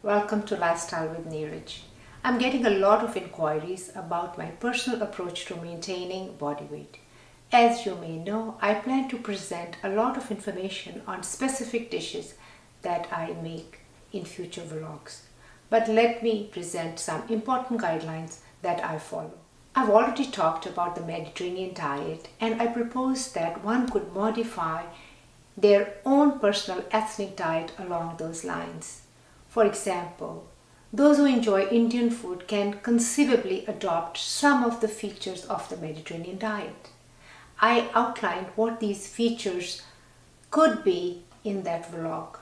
Welcome to Lifestyle with Neeraj. I'm getting a lot of inquiries about my personal approach to maintaining body weight. As you may know, I plan to present a lot of information on specific dishes that I make in future vlogs. But let me present some important guidelines that I follow. I've already talked about the Mediterranean diet, and I propose that one could modify their own personal ethnic diet along those lines. For example, those who enjoy Indian food can conceivably adopt some of the features of the Mediterranean diet. I outlined what these features could be in that vlog.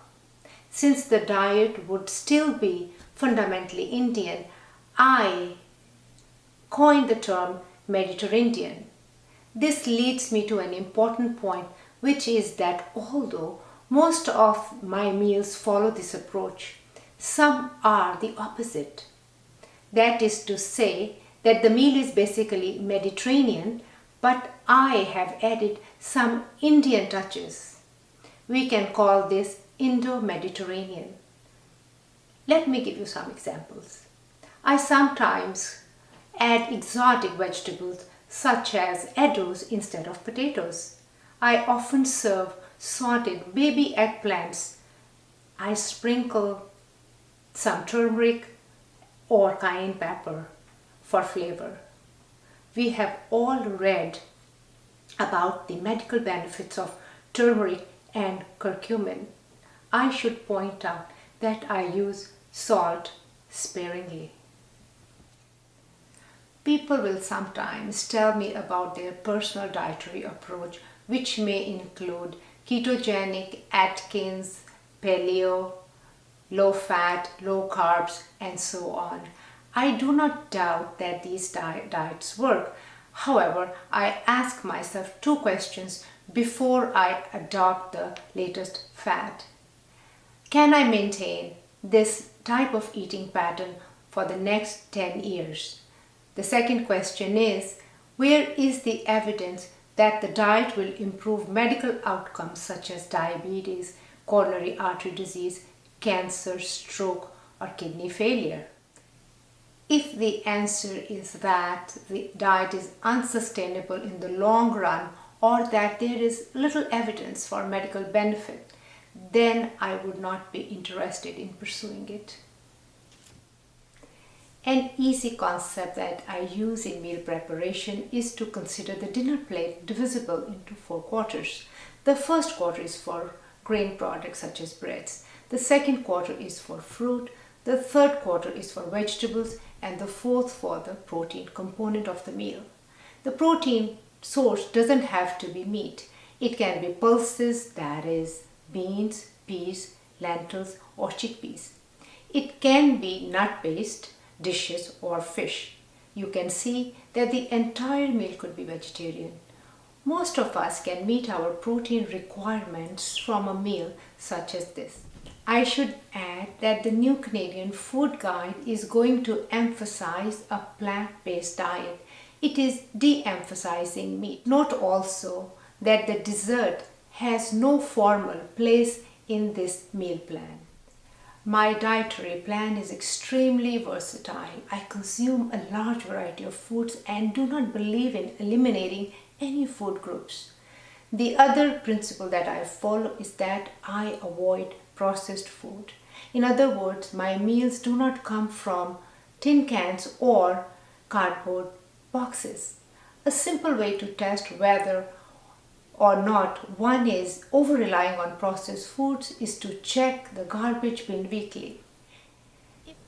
Since the diet would still be fundamentally Indian, I coined the term Mediterranean. This leads me to an important point, which is that although most of my meals follow this approach, some are the opposite. That is to say that the meal is basically Mediterranean, but I have added some Indian touches. We can call this Indo-Mediterranean. Let me give you some examples. I sometimes add exotic vegetables such as eddos instead of potatoes. I often serve sauteed baby eggplants. I sprinkle some turmeric or cayenne pepper for flavor. We have all read about the medical benefits of turmeric and curcumin. I should point out that I use salt sparingly. People will sometimes tell me about their personal dietary approach, which may include ketogenic, Atkins, paleo, low fat, low carbs, and so on. I do not doubt that these diets work. However, I ask myself two questions before I adopt the latest fad. Can I maintain this type of eating pattern for the next 10 years? The second question is, where is the evidence that the diet will improve medical outcomes such as diabetes, coronary artery disease, cancer, stroke, or kidney failure? If the answer is that the diet is unsustainable in the long run or that there is little evidence for medical benefit, then I would not be interested in pursuing it. An easy concept that I use in meal preparation is to consider the dinner plate divisible into 4 quarters. The first quarter is for grain products such as breads. The second quarter is for fruit, the third quarter is for vegetables, and the fourth for the protein component of the meal. The protein source doesn't have to be meat. It can be pulses, that is, beans, peas, lentils, or chickpeas. It can be nut-based dishes or fish. You can see that the entire meal could be vegetarian. Most of us can meet our protein requirements from a meal such as this. I should add that the new Canadian food guide is going to emphasize a plant-based diet. It is de-emphasizing meat. Note also that the dessert has no formal place in this meal plan. My dietary plan is extremely versatile. I consume a large variety of foods and do not believe in eliminating any food groups. The other principle that I follow is that I avoid processed food. In other words, my meals do not come from tin cans or cardboard boxes. A simple way to test whether or not one is over-relying on processed foods is to check the garbage bin weekly.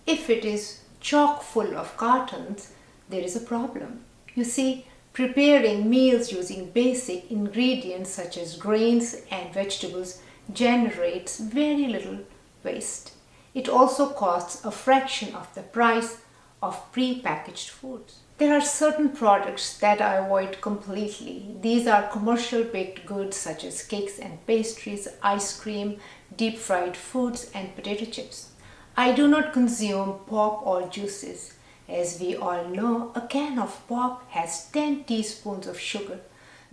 If it is chock full of cartons, there is a problem. You see, preparing meals using basic ingredients such as grains and vegetables generates very little waste. It also costs a fraction of the price of pre-packaged foods. There are certain products that I avoid completely. These are commercial baked goods such as cakes and pastries, ice cream, deep fried foods, and potato chips. I do not consume pop or juices. As we all know, a can of pop has 10 teaspoons of sugar.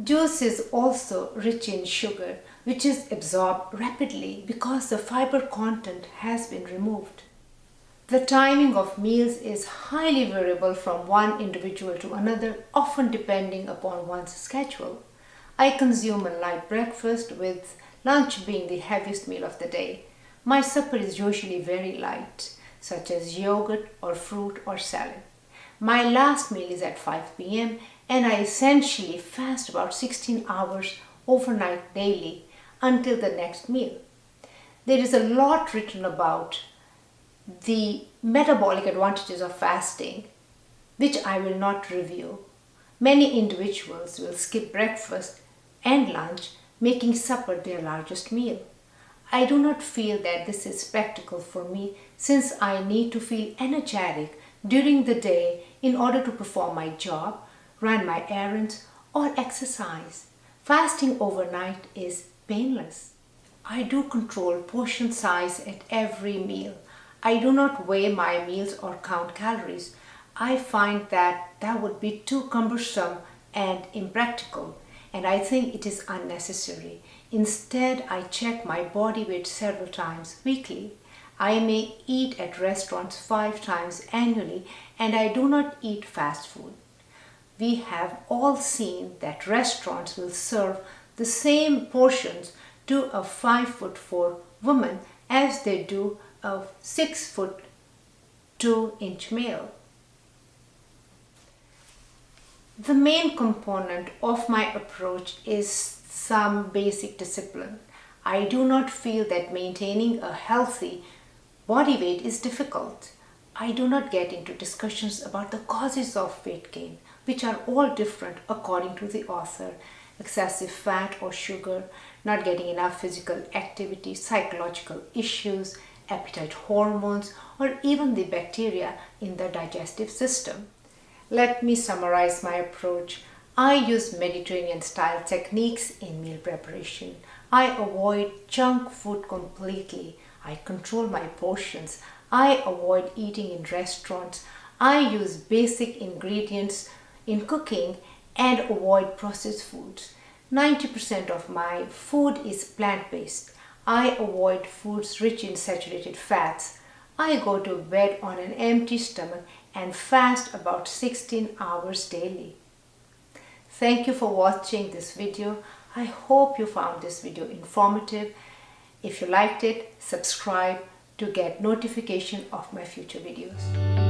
Juice is also rich in sugar, which is absorbed rapidly because the fiber content has been removed. The timing of meals is highly variable from one individual to another, often depending upon one's schedule. I consume a light breakfast, with lunch being the heaviest meal of the day. My supper is usually very light, such as yogurt or fruit or salad. My last meal is at 5 p.m. and I essentially fast about 16 hours overnight daily until the next meal. There is a lot written about the metabolic advantages of fasting, which I will not review. Many individuals will skip breakfast and lunch, making supper their largest meal. I do not feel that this is practical for me, since I need to feel energetic during the day in order to perform my job, run my errands, or exercise. Fasting overnight is painless. I do control portion size at every meal. I do not weigh my meals or count calories. I find that would be too cumbersome and impractical, and I think it is unnecessary. Instead, I check my body weight several times weekly. I may eat at restaurants 5 times annually, and I do not eat fast food. We have all seen that restaurants will serve the same portions to a 5'4" woman as they do a 6'2" male. The main component of my approach is some basic discipline. I do not feel that maintaining a healthy body weight is difficult. I do not get into discussions about the causes of weight gain, which are all different according to the author. Excessive fat or sugar, not getting enough physical activity, psychological issues, appetite hormones, or even the bacteria in the digestive system. Let me summarize my approach. I use Mediterranean style techniques in meal preparation. I avoid junk food completely. I control my portions. I avoid eating in restaurants. I use basic ingredients in cooking and avoid processed foods. 90% of my food is plant-based. I avoid foods rich in saturated fats. I go to bed on an empty stomach and fast about 16 hours daily. Thank you for watching this video. I hope you found this video informative. If you liked it, subscribe to get notification of my future videos.